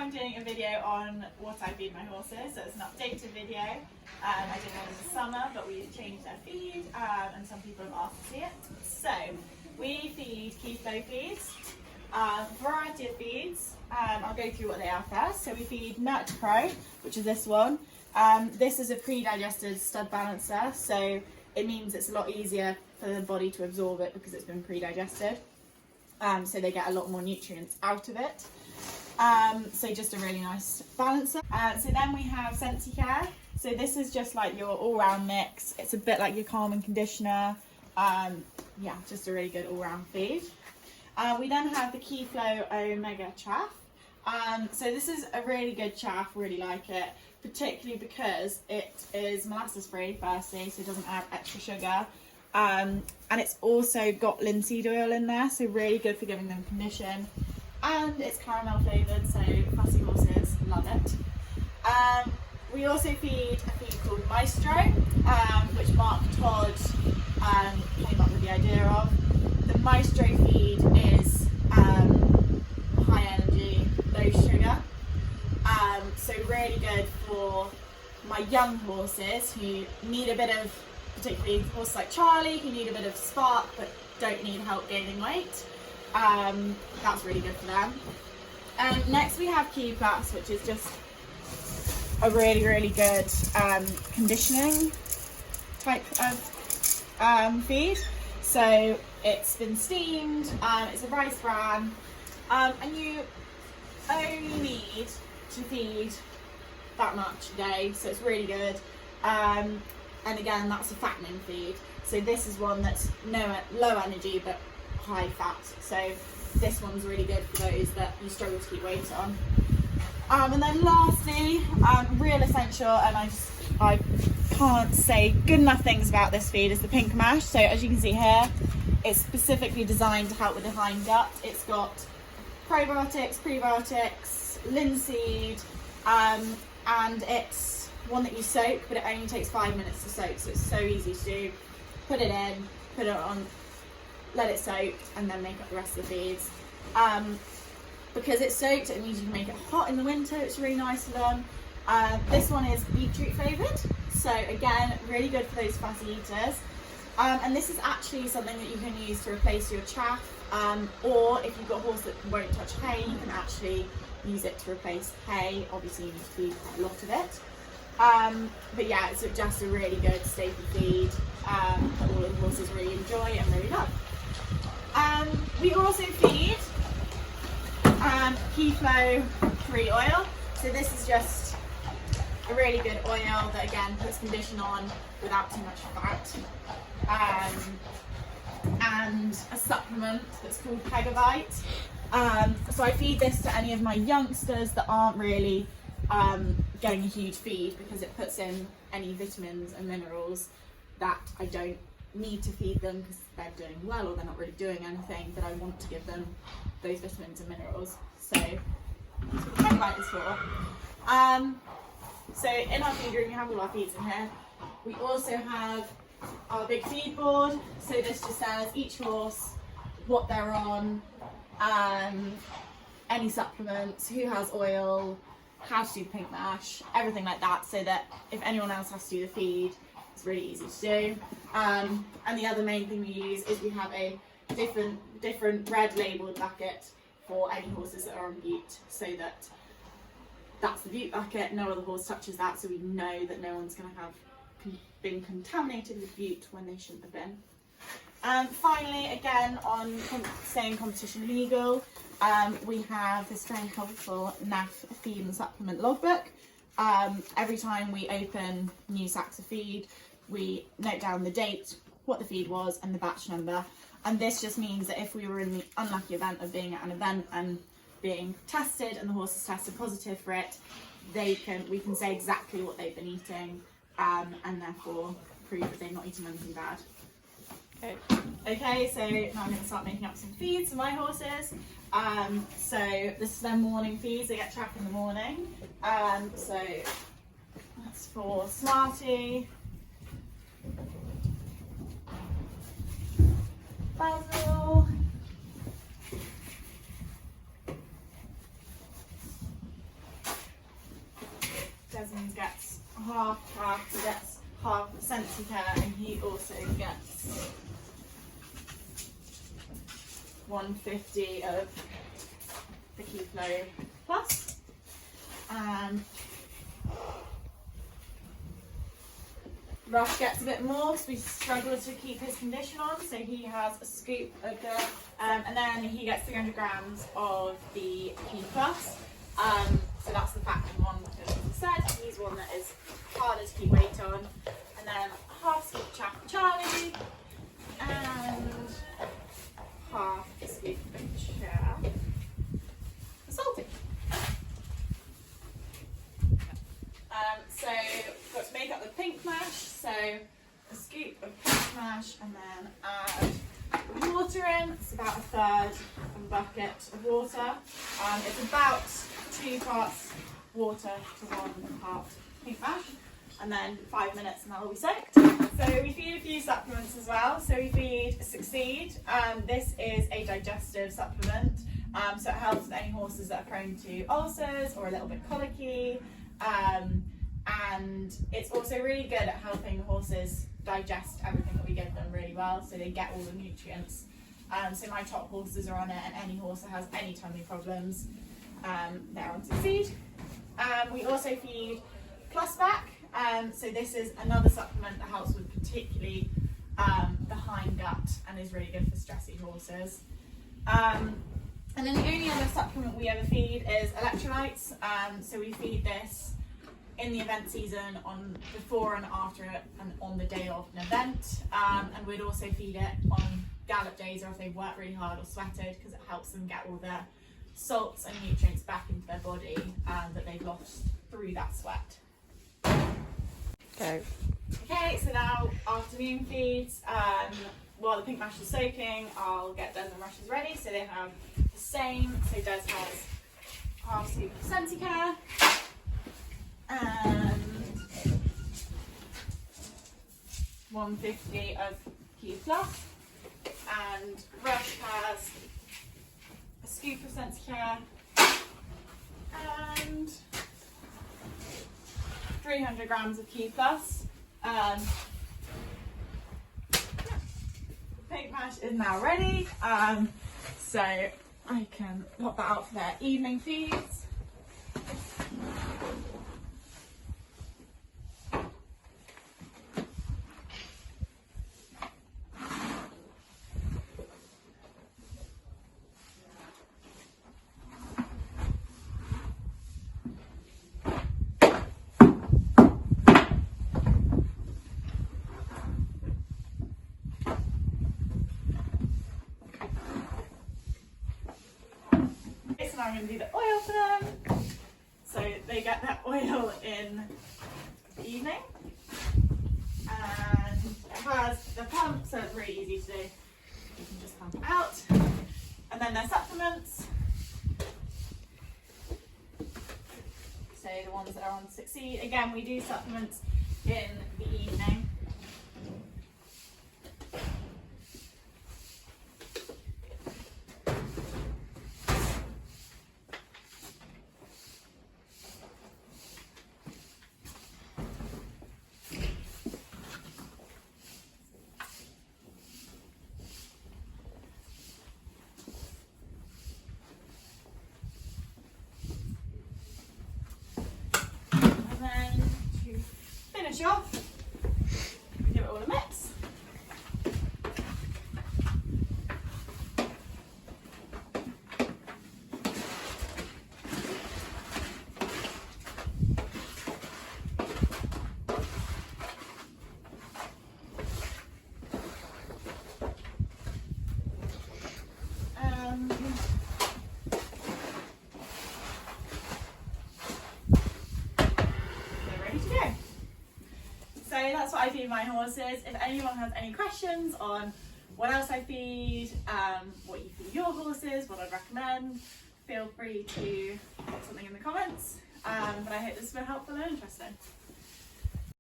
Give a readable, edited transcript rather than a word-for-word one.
I'm doing a video on what I feed my horses, so it's an updated video. I did one in the summer, but we changed their feed, and some people have asked to see it. So, we feed Keyflow feeds, variety of feeds. I'll go through what they are first. So we feed Maestro, which is this one. This is a pre-digested stud balancer, so it means it's a lot easier for the body to absorb it because it's been pre-digested. So they get a lot more nutrients out of it. So just a really nice balancer. So then we have Scentsy Care. So this is just like your all-round mix. It's a bit like your calm and conditioner. Yeah, just a really good all-round feed. We then have the Keyflow Omega Chaff. So this is a really good chaff, really like it, particularly because it is molasses free firstly, so it doesn't add extra sugar. And it's also got linseed oil in there, so really good for giving them condition. And it's caramel flavoured, so fussy horses love it. We also feed a feed called Maestro, which Mark Todd came up with the idea of. The Maestro feed is high energy, low sugar, so really good for my young horses who need a bit of, particularly horses like Charlie, who need a bit of spark but don't need help gaining weight. That's really good for them. Next we have Keyflow, which is just a really good conditioning type of feed. So it's been steamed, it's a rice bran, and you only need to feed that much a day, so it's really good. And again, that's a fattening feed. So this is one that's low energy but high fat. So this one's really good for those that you struggle to keep weight on. And then lastly, real essential, and I can't say good enough things about this feed, is the pink mash. So as you can see here, it's specifically designed to help with the hind gut. It's got probiotics, prebiotics, linseed, and it's one that you soak, but it only takes 5 minutes to soak, so it's so easy to do. Put it in, put it on, let it soak, and then make up the rest of the feeds. Because it's soaked, it means you can make it hot in the winter, it's really nice for them. This one is beetroot flavoured, so again, really good for those fussy eaters. And this is actually something that you can use to replace your chaff, or if you've got a horse that won't touch hay, you can actually use it to replace hay. Obviously you need to feed quite a lot of it. But yeah, it's just a really good staple feed that all of the horses really enjoy and really love. We also feed Keyflow free oil. So this is just a really good oil that again puts condition on without too much fat. And a supplement that's called Pegavite. So I feed this to any of my youngsters that aren't really getting a huge feed, because it puts in any vitamins and minerals that I don't need to feed them because they're doing well or they're not really doing anything, but I want to give them those vitamins and minerals. So that's what Pegavite is for. So in our feed room we have all our feeds in here. We also have our big feed board, so this just says each horse, what they're on, any supplements, who has oil, how to do the pink mash, everything like that, so that if anyone else has to do the feed, it's really easy to do. And the other main thing we use is we have a different red labelled bucket for any horses that are on bute, so that that's the bute bucket, no other horse touches that, so we know that no one's going to have been contaminated with bute when they shouldn't have been. Finally, again, on staying competition legal, we have this very helpful NAF feed and supplement logbook. Every time we open new sacks of feed, we note down the date, what the feed was, and the batch number. And this just means that if we were in the unlucky event of being at an event and being tested and the horse is tested positive for it, we can say exactly what they've been eating, and therefore prove that they've not eaten anything bad. Okay, so now I'm going to start making up some feeds for my horses. So this is their morning feeds. They get chaff in the morning. So that's for Smarty, Basil, cousins gets half. He gets half Scentsy Care, and he also gets 150 of the Keyflow Plus. Rush gets a bit more because we struggle to keep his condition on, so he has a scoop of the, and then he gets 300 grams of the Key Plus. So that's the factory one, as I said. He's one that is harder to keep weight on. And then half scoop of Chaff for Charlie, and half a scoop of Chaff for Salty. So we've got to make up the pink mash, so a scoop of pink mash, and then add water in. It's about a third of a bucket of water. It's about 2 parts water to 1 part pink mash, and then 5 minutes and that'll be soaked. So we feed a few supplements as well. So we feed Succeed. This is a digestive supplement, so it helps with any horses that are prone to ulcers or a little bit colicky. And it's also really good at helping horses digest everything that we give them really well, so they get all the nutrients. So my top horses are on it, and any horse that has any tummy problems, they're on Succeed. We also feed Plus Back, so this is another supplement that helps with particularly the hind gut and is really good for stressy horses. And then the only other supplement we ever feed is electrolytes. So we feed this in the event season, on before and after it, and on the day of an event. And we'd also feed it on gallop days, or if they work really hard or sweated, because it helps them get all their salts and nutrients back into their body that they've lost through that sweat. Okay, so now afternoon feeds. While the pink mash is soaking, I'll get Des and Rush's ready, so they have the same. So Des has half scoop of Scentsy Care, and 150 of Key Plus, and Rush has a scoop of Scentsy Care and 300 grams of Key Plus. Pink mash is now ready, so I can pop that out for their evening feeds. So now I'm going to do the oil for them. So they get that oil in the evening. And it has the pump, so it's really easy to do. You can just pump it out. And then their supplements. So the ones that are on Succeed. Again, we do supplements in the evening. Off, give it all a mix. They're ready to go. So that's what I feed my horses. If anyone has any questions on what else I feed, what you feed your horses, what I'd recommend, feel free to put something in the comments. But I hope this has been helpful and interesting.